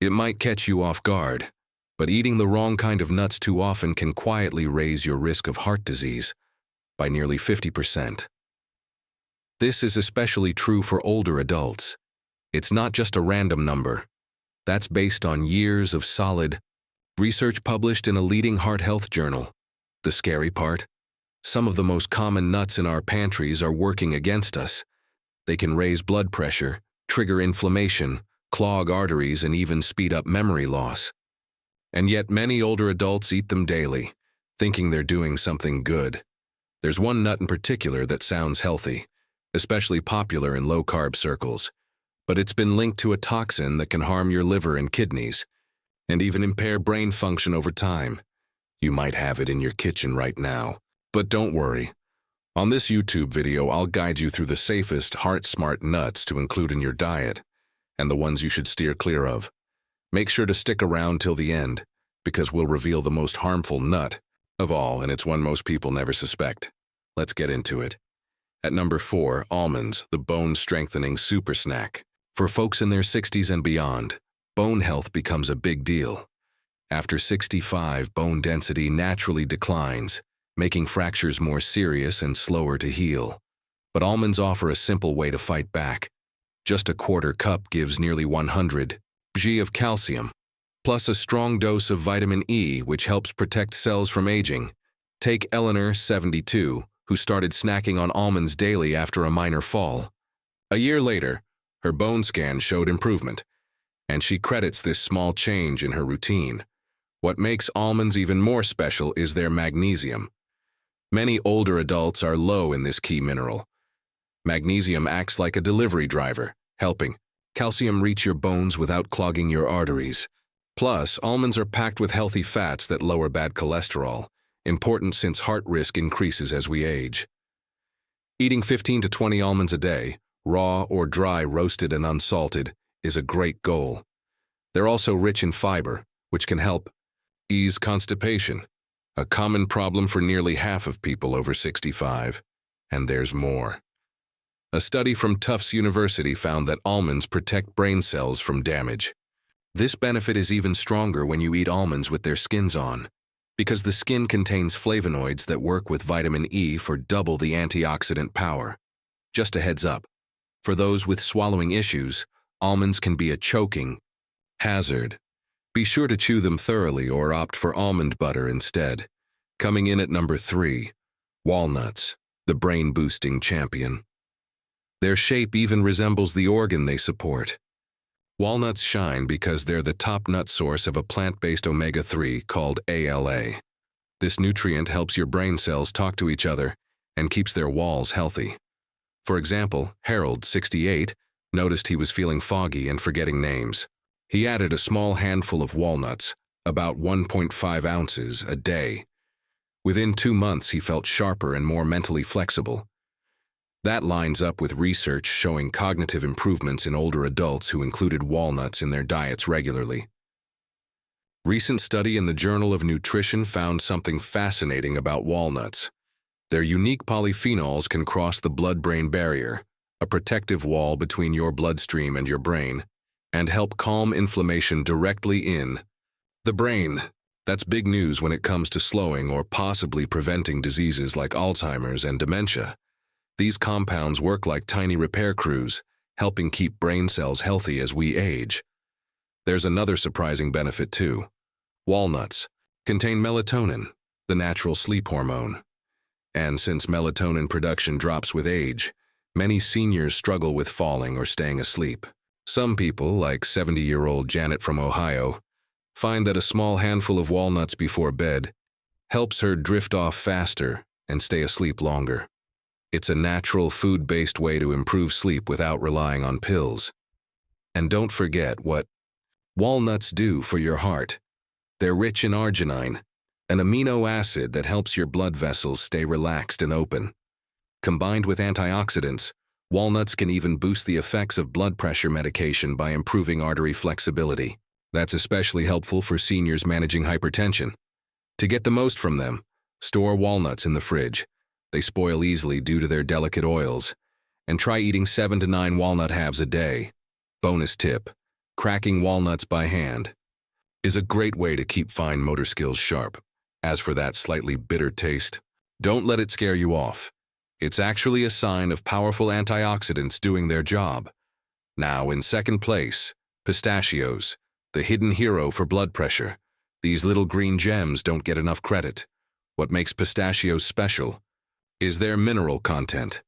It might catch you off guard, but eating the wrong kind of nuts too often can quietly raise your risk of heart disease by nearly 50%. This is especially true for older adults. It's not just a random number. That's based on years of solid research published in a leading heart health journal. The scary part? Some of the most common nuts in our pantries are working against us. They can raise blood pressure, trigger inflammation, clog arteries, and even speed up memory loss. And yet many older adults eat them daily, thinking they're doing something good. There's one nut in particular that sounds healthy, especially popular in low-carb circles, but it's been linked to a toxin that can harm your liver and kidneys, and even impair brain function over time. You might have it in your kitchen right now, but don't worry. On this YouTube video, I'll guide you through the safest, heart-smart nuts to include in your diet, and the ones you should steer clear of. Make sure to stick around till the end, because we'll reveal the most harmful nut of all, and it's one most people never suspect. Let's get into it. At number 4, almonds, the bone-strengthening super snack. For folks in their 60s and beyond, bone health becomes a big deal. After 65, bone density naturally declines, making fractures more serious and slower to heal. But almonds offer a simple way to fight back. Just a quarter cup gives nearly 100 mg of calcium, plus a strong dose of vitamin E, which helps protect cells from aging. Take Eleanor, 72, who started snacking on almonds daily after a minor fall. A year later, her bone scan showed improvement, and she credits this small change in her routine. What makes almonds even more special is their magnesium. Many older adults are low in this key mineral. Magnesium acts like a delivery driver, helping calcium reach your bones without clogging your arteries. Plus, almonds are packed with healthy fats that lower bad cholesterol, important since heart risk increases as we age. Eating 15 to 20 almonds a day, raw or dry, roasted and unsalted, is a great goal. They're also rich in fiber, which can help ease constipation, a common problem for nearly half of people over 65. And there's more. A study from Tufts University found that almonds protect brain cells from damage. This benefit is even stronger when you eat almonds with their skins on, because the skin contains flavonoids that work with vitamin E for double the antioxidant power. Just a heads up, for those with swallowing issues, almonds can be a choking hazard. Be sure to chew them thoroughly or opt for almond butter instead. Coming in at number 3, walnuts, the brain-boosting champion. Their shape even resembles the organ they support. Walnuts shine because they're the top nut source of a plant-based omega-3 called ALA. This nutrient helps your brain cells talk to each other and keeps their walls healthy. For example, Harold, 68, noticed he was feeling foggy and forgetting names. He added a small handful of walnuts, about 1.5 ounces, a day. Within 2 months, he felt sharper and more mentally flexible. That lines up with research showing cognitive improvements in older adults who included walnuts in their diets regularly. Recent study in the Journal of Nutrition found something fascinating about walnuts. Their unique polyphenols can cross the blood-brain barrier, a protective wall between your bloodstream and your brain, and help calm inflammation directly in the brain. That's big news when it comes to slowing or possibly preventing diseases like Alzheimer's and dementia. These compounds work like tiny repair crews, helping keep brain cells healthy as we age. There's another surprising benefit too. Walnuts contain melatonin, the natural sleep hormone. And since melatonin production drops with age, many seniors struggle with falling or staying asleep. Some people, like 70-year-old Janet from Ohio, find that a small handful of walnuts before bed helps her drift off faster and stay asleep longer. It's a natural food-based way to improve sleep without relying on pills. And don't forget what walnuts do for your heart. They're rich in arginine, an amino acid that helps your blood vessels stay relaxed and open. Combined with antioxidants, walnuts can even boost the effects of blood pressure medication by improving artery flexibility. That's especially helpful for seniors managing hypertension. To get the most from them, store walnuts in the fridge. They spoil easily due to their delicate oils. And try eating 7 to 9 walnut halves a day. Bonus tip: Cracking walnuts by hand is a great way to keep fine motor skills sharp. As for that slightly bitter taste, don't let it scare you off. It's actually a sign of powerful antioxidants doing their job. Now, in second place, pistachios, the hidden hero for blood pressure. These little green gems don't get enough credit. What makes pistachios special is their mineral content.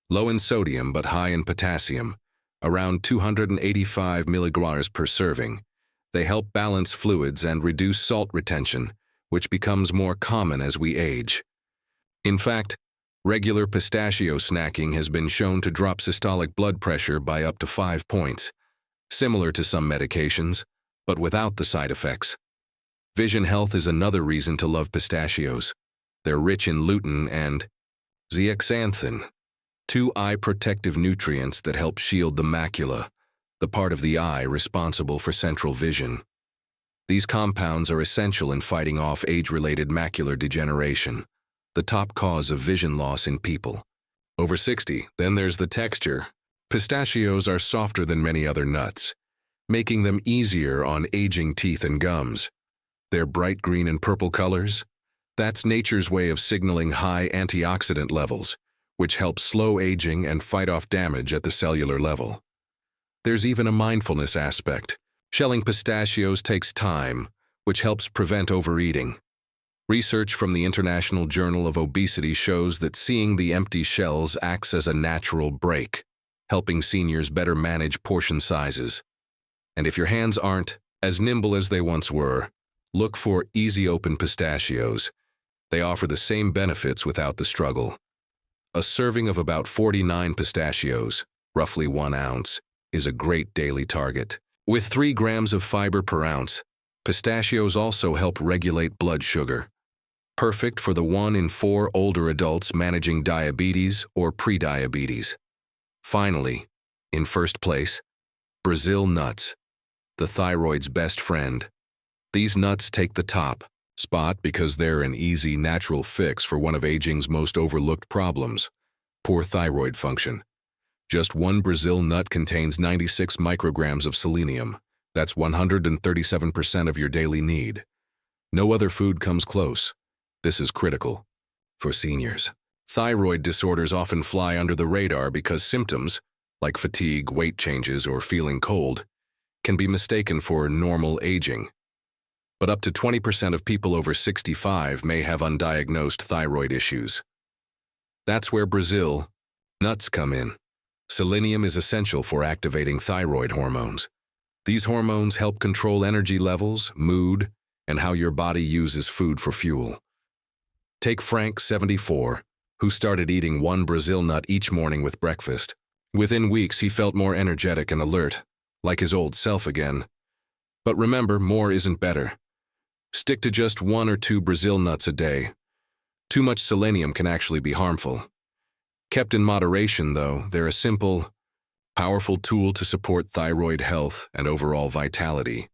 Low in sodium but high in potassium, around 285 milligrams per serving. They help balance fluids and reduce salt retention, which becomes more common as we age. In fact, regular pistachio snacking has been shown to drop systolic blood pressure by up to 5 points, similar to some medications, but without the side effects. Vision health is another reason to love pistachios. They're rich in lutein and zeaxanthin, two eye protective nutrients that help shield the macula, the part of the eye responsible for central vision. These compounds are essential in fighting off age-related macular degeneration, the top cause of vision loss in people over 60. Then there's the texture. Pistachios are softer than many other nuts, making them easier on aging teeth and gums. Their bright green and purple colors, that's nature's way of signaling high antioxidant levels, which helps slow aging and fight off damage at the cellular level. There's even a mindfulness aspect. Shelling pistachios takes time, which helps prevent overeating. Research from the International Journal of Obesity shows that seeing the empty shells acts as a natural break, helping seniors better manage portion sizes. And if your hands aren't as nimble as they once were, look for easy open pistachios. They offer the same benefits without the struggle. A serving of about 49 pistachios, roughly 1 ounce, is a great daily target. With 3 grams of fiber per ounce, pistachios also help regulate blood sugar. Perfect for the 1 in 4 older adults managing diabetes or prediabetes. Finally, in first place, Brazil nuts, the thyroid's best friend. These nuts take the top spot because they're an easy, natural fix for one of aging's most overlooked problems, poor thyroid function. Just 1 Brazil nut contains 96 micrograms of selenium. That's 137% of your daily need. No other food comes close. This is critical for seniors. Thyroid disorders often fly under the radar because symptoms, like fatigue, weight changes, or feeling cold, can be mistaken for normal aging. But up to 20% of people over 65 may have undiagnosed thyroid issues. That's where Brazil nuts come in. Selenium is essential for activating thyroid hormones. These hormones help control energy levels, mood, and how your body uses food for fuel. Take Frank, 74, who started eating 1 Brazil nut each morning with breakfast. Within weeks, he felt more energetic and alert, like his old self again. But remember, more isn't better. Stick to just 1 or 2 Brazil nuts a day. Too much selenium can actually be harmful. Kept in moderation, though, they're a simple, powerful tool to support thyroid health and overall vitality.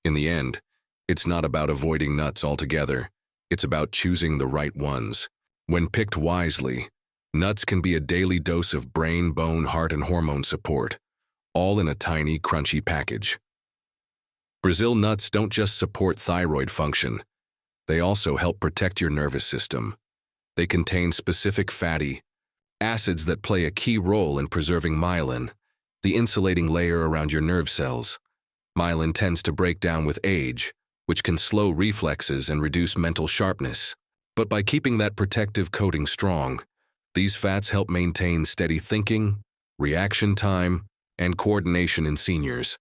In the end, it's not about avoiding nuts altogether. It's about choosing the right ones. When picked wisely, nuts can be a daily dose of brain, bone, heart, and hormone support, all in a tiny, crunchy package. Brazil nuts don't just support thyroid function. They also help protect your nervous system. They contain specific fatty acids that play a key role in preserving myelin, the insulating layer around your nerve cells. Myelin tends to break down with age, which can slow reflexes and reduce mental sharpness. But by keeping that protective coating strong, these fats help maintain steady thinking, reaction time, and coordination in seniors.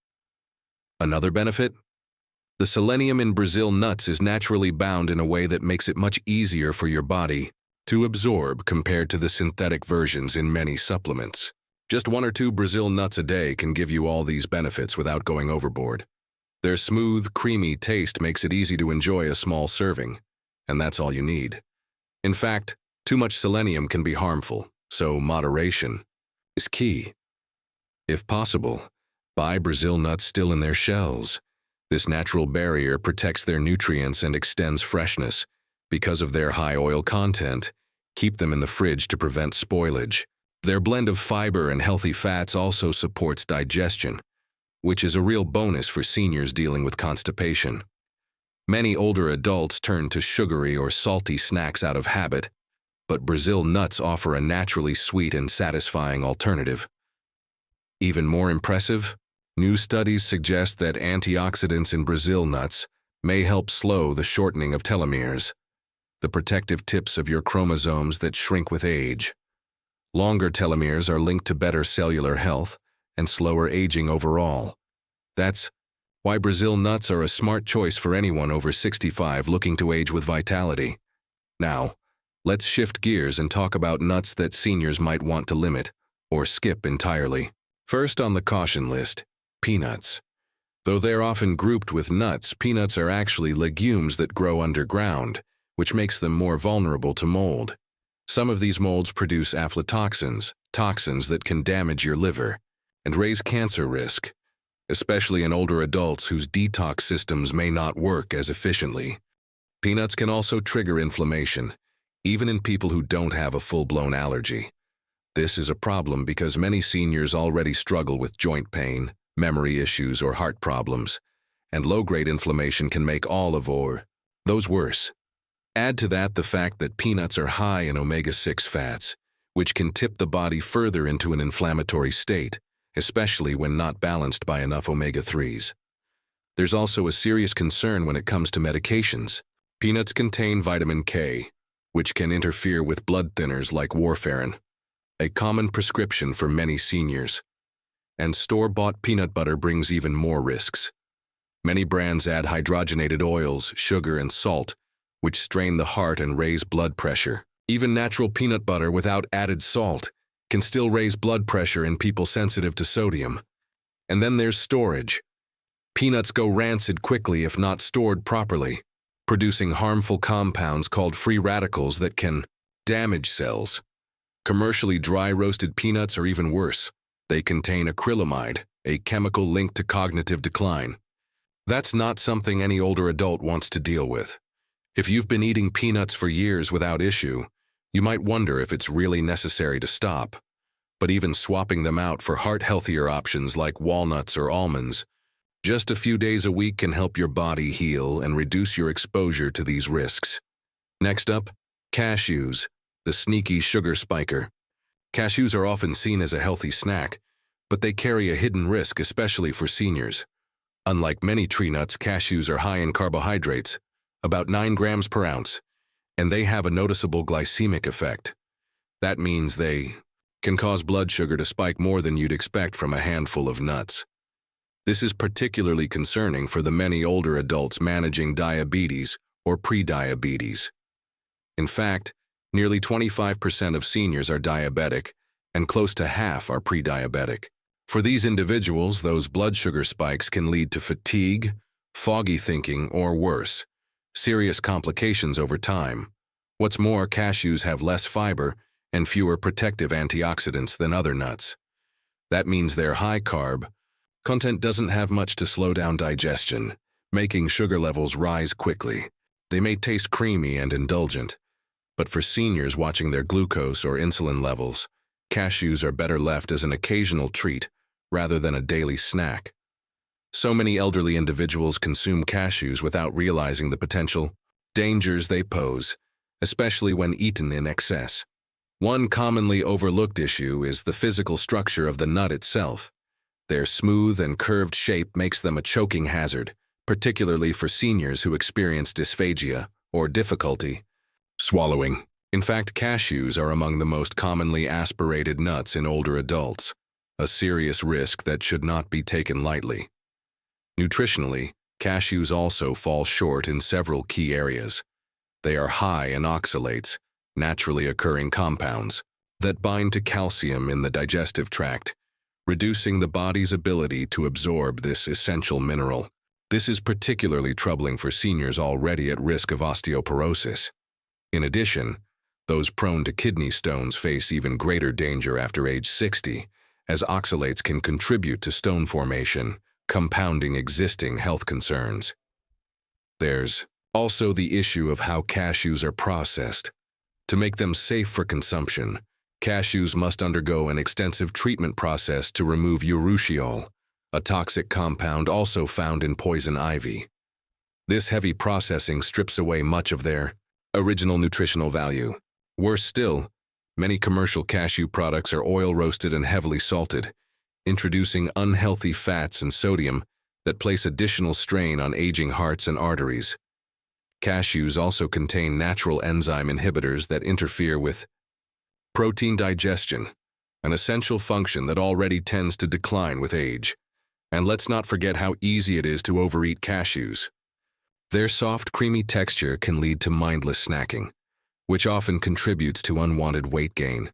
Another benefit? The selenium in Brazil nuts is naturally bound in a way that makes it much easier for your body to absorb compared to the synthetic versions in many supplements. Just 1 or 2 Brazil nuts a day can give you all these benefits without going overboard. Their smooth, creamy taste makes it easy to enjoy a small serving, and that's all you need. In fact, too much selenium can be harmful, so moderation is key. If possible, buy Brazil nuts still in their shells. This natural barrier protects their nutrients and extends freshness. Because of their high oil content, keep them in the fridge to prevent spoilage. Their blend of fiber and healthy fats also supports digestion, which is a real bonus for seniors dealing with constipation. Many older adults turn to sugary or salty snacks out of habit, but Brazil nuts offer a naturally sweet and satisfying alternative. Even more impressive, new studies suggest that antioxidants in Brazil nuts may help slow the shortening of telomeres, the protective tips of your chromosomes that shrink with age. Longer telomeres are linked to better cellular health and slower aging overall. That's why Brazil nuts are a smart choice for anyone over 65 looking to age with vitality. Now, let's shift gears and talk about nuts that seniors might want to limit or skip entirely. First on the caution list, peanuts. Though they're often grouped with nuts, peanuts are actually legumes that grow underground, which makes them more vulnerable to mold. Some of these molds produce aflatoxins, toxins that can damage your liver and raise cancer risk, especially in older adults whose detox systems may not work as efficiently. Peanuts can also trigger inflammation, even in people who don't have a full-blown allergy. This is a problem because many seniors already struggle with joint pain, memory issues, or heart problems, and low-grade inflammation can make all of those worse. Add to that the fact that peanuts are high in omega-6 fats, which can tip the body further into an inflammatory state, especially when not balanced by enough omega-3s. There's also a serious concern when it comes to medications. Peanuts contain vitamin K, which can interfere with blood thinners like warfarin, a common prescription for many seniors. And store-bought peanut butter brings even more risks. Many brands add hydrogenated oils, sugar, and salt, which strain the heart and raise blood pressure. Even natural peanut butter without added salt can still raise blood pressure in people sensitive to sodium. And then there's storage. Peanuts go rancid quickly if not stored properly, producing harmful compounds called free radicals that can damage cells. Commercially dry roasted peanuts are even worse. They contain acrylamide, a chemical linked to cognitive decline. That's not something any older adult wants to deal with. If you've been eating peanuts for years without issue, you might wonder if it's really necessary to stop. But even swapping them out for heart-healthier options like walnuts or almonds, just a few days a week can help your body heal and reduce your exposure to these risks. Next up, cashews, the sneaky sugar spiker. Cashews are often seen as a healthy snack, but they carry a hidden risk, especially for seniors. Unlike many tree nuts, cashews are high in carbohydrates, about 9 grams per ounce, and they have a noticeable glycemic effect. That means they can cause blood sugar to spike more than you'd expect from a handful of nuts. This is particularly concerning for the many older adults managing diabetes or prediabetes. In fact, nearly 25% of seniors are diabetic, and close to half are prediabetic. For these individuals, those blood sugar spikes can lead to fatigue, foggy thinking, or worse, serious complications over time. What's more, cashews have less fiber and fewer protective antioxidants than other nuts. That means their high carb content doesn't have much to slow down digestion, making sugar levels rise quickly. They may taste creamy and indulgent, but for seniors watching their glucose or insulin levels, cashews are better left as an occasional treat rather than a daily snack. So many elderly individuals consume cashews without realizing the potential dangers they pose, especially when eaten in excess. One commonly overlooked issue is the physical structure of the nut itself. Their smooth and curved shape makes them a choking hazard, particularly for seniors who experience dysphagia or difficulty swallowing. In fact, cashews are among the most commonly aspirated nuts in older adults, a serious risk that should not be taken lightly. Nutritionally, cashews also fall short in several key areas. They are high in oxalates, naturally occurring compounds, that bind to calcium in the digestive tract, reducing the body's ability to absorb this essential mineral. This is particularly troubling for seniors already at risk of osteoporosis. In addition, those prone to kidney stones face even greater danger after age 60, as oxalates can contribute to stone formation, compounding existing health concerns. There's also the issue of how cashews are processed. To make them safe for consumption, cashews must undergo an extensive treatment process to remove urushiol, a toxic compound also found in poison ivy. This heavy processing strips away much of their original nutritional value. Worse still, many commercial cashew products are oil-roasted and heavily salted, introducing unhealthy fats and sodium that place additional strain on aging hearts and arteries. Cashews also contain natural enzyme inhibitors that interfere with protein digestion, an essential function that already tends to decline with age. And let's not forget how easy it is to overeat cashews. Their soft, creamy texture can lead to mindless snacking, which often contributes to unwanted weight gain.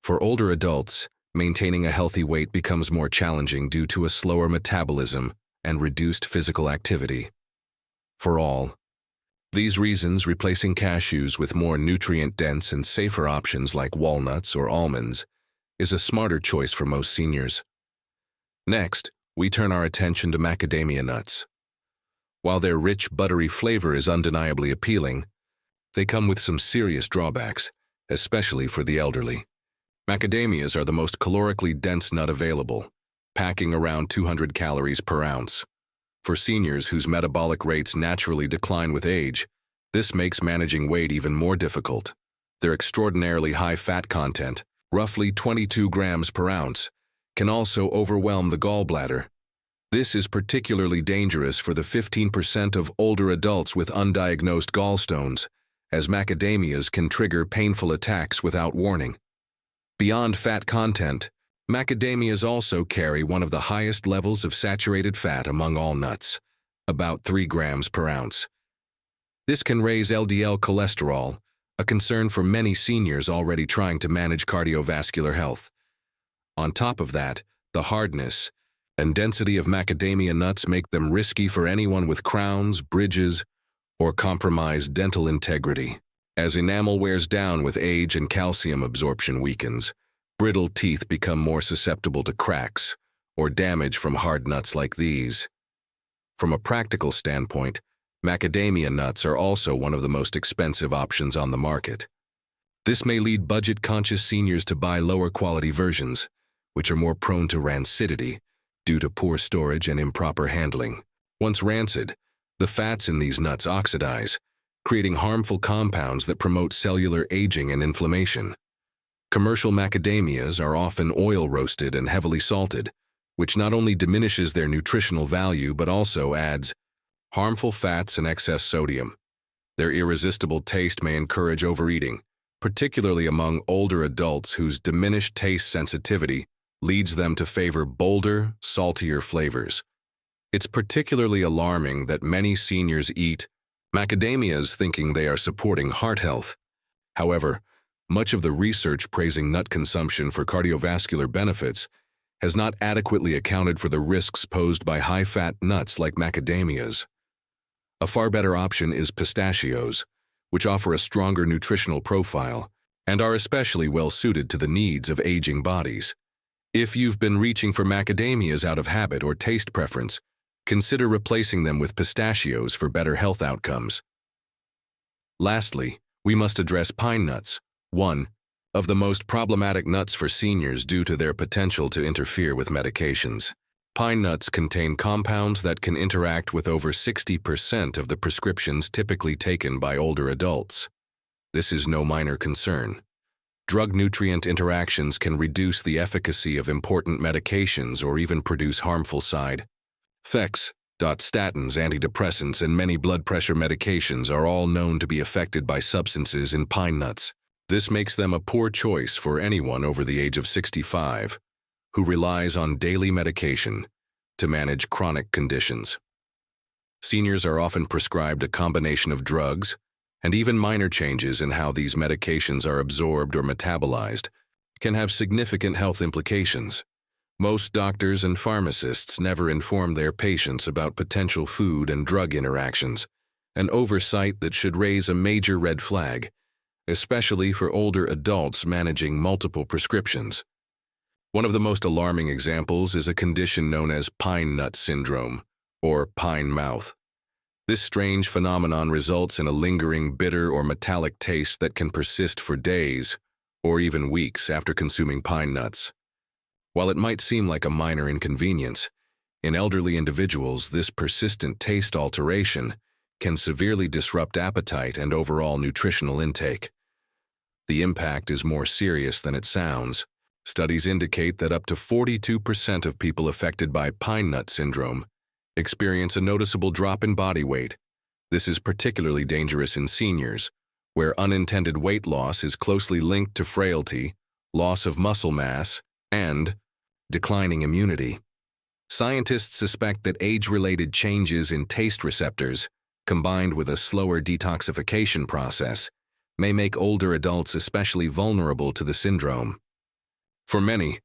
For older adults, maintaining a healthy weight becomes more challenging due to a slower metabolism and reduced physical activity. For all these reasons, replacing cashews with more nutrient-dense and safer options like walnuts or almonds is a smarter choice for most seniors. Next, we turn our attention to macadamia nuts. While their rich, buttery flavor is undeniably appealing, they come with some serious drawbacks, especially for the elderly. Macadamias are the most calorically dense nut available, packing around 200 calories per ounce. For seniors whose metabolic rates naturally decline with age, this makes managing weight even more difficult. Their extraordinarily high fat content, roughly 22 grams per ounce, can also overwhelm the gallbladder. This is particularly dangerous for the 15% of older adults with undiagnosed gallstones, as macadamias can trigger painful attacks without warning. Beyond fat content, macadamias also carry one of the highest levels of saturated fat among all nuts, about 3 grams per ounce. This can raise LDL cholesterol, a concern for many seniors already trying to manage cardiovascular health. On top of that, the hardness and density of macadamia nuts make them risky for anyone with crowns, bridges, or compromised dental integrity. As enamel wears down with age and calcium absorption weakens, brittle teeth become more susceptible to cracks or damage from hard nuts like these. From a practical standpoint, macadamia nuts are also one of the most expensive options on the market. This may lead budget-conscious seniors to buy lower-quality versions, which are more prone to rancidity due to poor storage and improper handling. Once rancid, the fats in these nuts oxidize, creating harmful compounds that promote cellular aging and inflammation. Commercial macadamias are often oil-roasted and heavily salted, which not only diminishes their nutritional value but also adds harmful fats and excess sodium. Their irresistible taste may encourage overeating, particularly among older adults whose diminished taste sensitivity leads them to favor bolder, saltier flavors. It's particularly alarming that many seniors eat macadamias thinking they are supporting heart health. However, much of the research praising nut consumption for cardiovascular benefits has not adequately accounted for the risks posed by high-fat nuts like macadamias. A far better option is pistachios, which offer a stronger nutritional profile and are especially well-suited to the needs of aging bodies. If you've been reaching for macadamias out of habit or taste preference, consider replacing them with pistachios for better health outcomes. Lastly, we must address pine nuts, one of the most problematic nuts for seniors due to their potential to interfere with medications. Pine nuts contain compounds that can interact with over 60% of the prescriptions typically taken by older adults. This is no minor concern. Drug-nutrient interactions can reduce the efficacy of important medications or even produce harmful side effects. Statins, antidepressants, and many blood pressure medications are all known to be affected by substances in pine nuts. This makes them a poor choice for anyone over the age of 65 who relies on daily medication to manage chronic conditions. Seniors are often prescribed a combination of drugs, and even minor changes in how these medications are absorbed or metabolized can have significant health implications. Most doctors and pharmacists never inform their patients about potential food and drug interactions, an oversight that should raise a major red flag, especially for older adults managing multiple prescriptions. One of the most alarming examples is a condition known as pine nut syndrome, or pine mouth. This strange phenomenon results in a lingering bitter or metallic taste that can persist for days or even weeks after consuming pine nuts. While it might seem like a minor inconvenience, In elderly individuals, this persistent taste alteration can severely disrupt appetite and overall nutritional intake. The impact is more serious than it sounds. Studies indicate that up to 42% of people affected by pine nut syndrome experience a noticeable drop in body weight. This is particularly dangerous in seniors, where unintended weight loss is closely linked to frailty, loss of muscle mass, and declining immunity. Scientists suspect that age-related changes in taste receptors, combined with a slower detoxification process, may make older adults especially vulnerable to the syndrome. For many,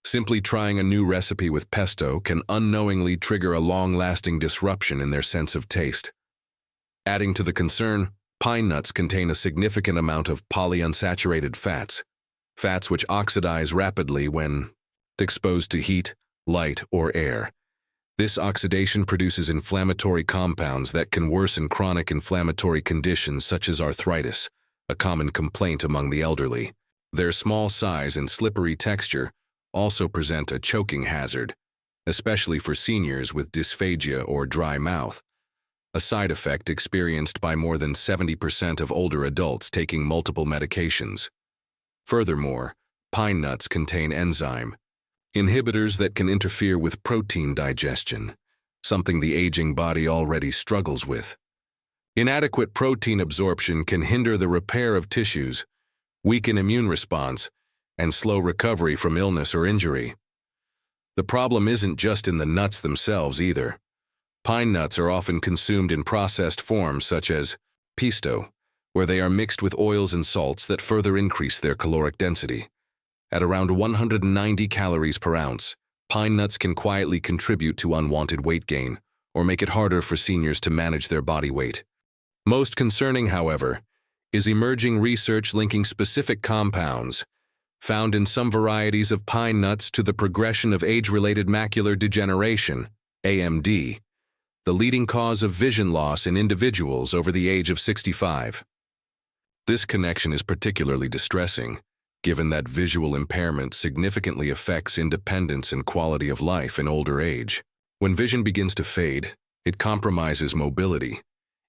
simply trying a new recipe with pesto can unknowingly trigger a long-lasting disruption in their sense of taste. Adding to the concern, pine nuts contain a significant amount of polyunsaturated fats which oxidize rapidly when exposed to heat, light, or air. This oxidation produces inflammatory compounds that can worsen chronic inflammatory conditions such as arthritis, a common complaint among the elderly. Their small size and slippery texture also present a choking hazard, especially for seniors with dysphagia or dry mouth, a side effect experienced by more than 70% of older adults taking multiple medications. Furthermore, pine nuts contain enzyme inhibitors that can interfere with protein digestion, something the aging body already struggles with. Inadequate protein absorption can hinder the repair of tissues, weaken immune response, and slow recovery from illness or injury. The problem isn't just in the nuts themselves either. Pine nuts are often consumed in processed forms such as pesto, where they are mixed with oils and salts that further increase their caloric density. At around 190 calories per ounce, pine nuts can quietly contribute to unwanted weight gain or make it harder for seniors to manage their body weight. Most concerning, however, is emerging research linking specific compounds found in some varieties of pine nuts to the progression of age-related macular degeneration, AMD, the leading cause of vision loss in individuals over the age of 65. This connection is particularly distressing, given that visual impairment significantly affects independence and quality of life in older age. When vision begins to fade, it compromises mobility,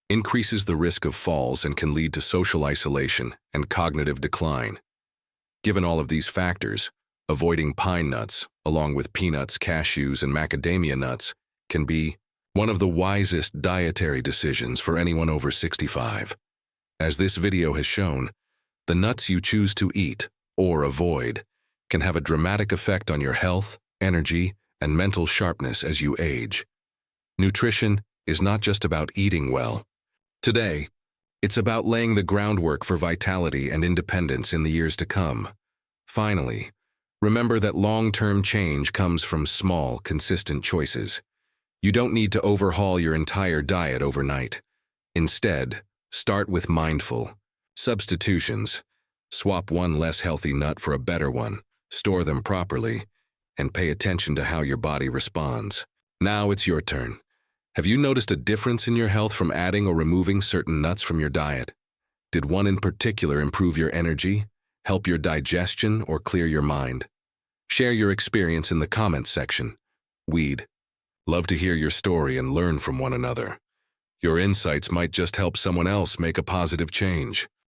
increases the risk of falls, and can lead to social isolation and cognitive decline. Given all of these factors, avoiding pine nuts, along with peanuts, cashews, and macadamia nuts, can be one of the wisest dietary decisions for anyone over 65. As this video has shown, the nuts you choose to eat or avoid can have a dramatic effect on your health, energy, and mental sharpness as you age. Nutrition is not just about eating well. Today, it's about laying the groundwork for vitality and independence in the years to come. Finally, remember that long-term change comes from small, consistent choices. You don't need to overhaul your entire diet overnight. Instead, start with mindful substitutions. Swap one less healthy nut for a better one, store them properly, and pay attention to how your body responds. Now it's your turn. Have you noticed a difference in your health from adding or removing certain nuts from your diet? Did one in particular improve your energy, help your digestion, or clear your mind? Share your experience in the comments section. We'd love to hear your story and learn from one another. Your insights might just help someone else make a positive change.